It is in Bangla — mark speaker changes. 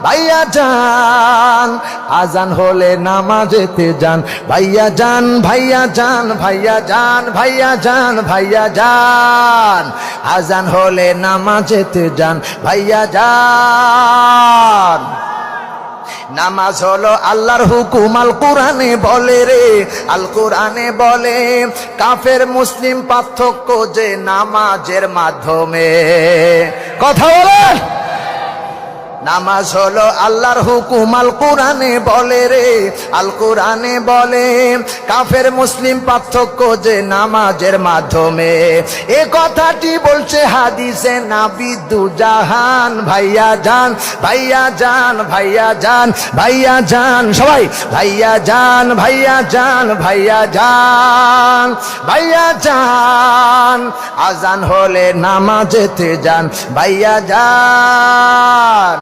Speaker 1: ভাইয়া যান, আজান হলে নামাজেতে যান ভাইয়া যান, ভাইয়া যান, ভাইয়া যান, ভাইয়া যান, ভাইয়া যান, আজান হলে নামাজেতে যান ভাইয়া যান। নামাজ হলো আল্লাহর হুকুম, আল কোরআনে বলে রে, আল কোরআনে বলে কাফের মুসলিম পার্থক্য যে নামাজের মাধ্যমে। কথা বলেন, নামাজ হলো আল্লাহর হুকুম, আল কোরআনে বলে রে, আল কোরআনে বলে কাফের মুসলিম পার্থক্য যে নামাজের মাধ্যমে। এ কথাটি বলছে হাদিসে নবী দুজাহান। ভাইয়া যান, ভাইয়া যান, ভাইয়া যান, ভাইয়া যান, সবাই ভাইয়া যান, ভাইয়া যান, ভাইয়া যান, ভাইয়া যান, আজান হলে নামাজেতে যান ভাইয়া যান।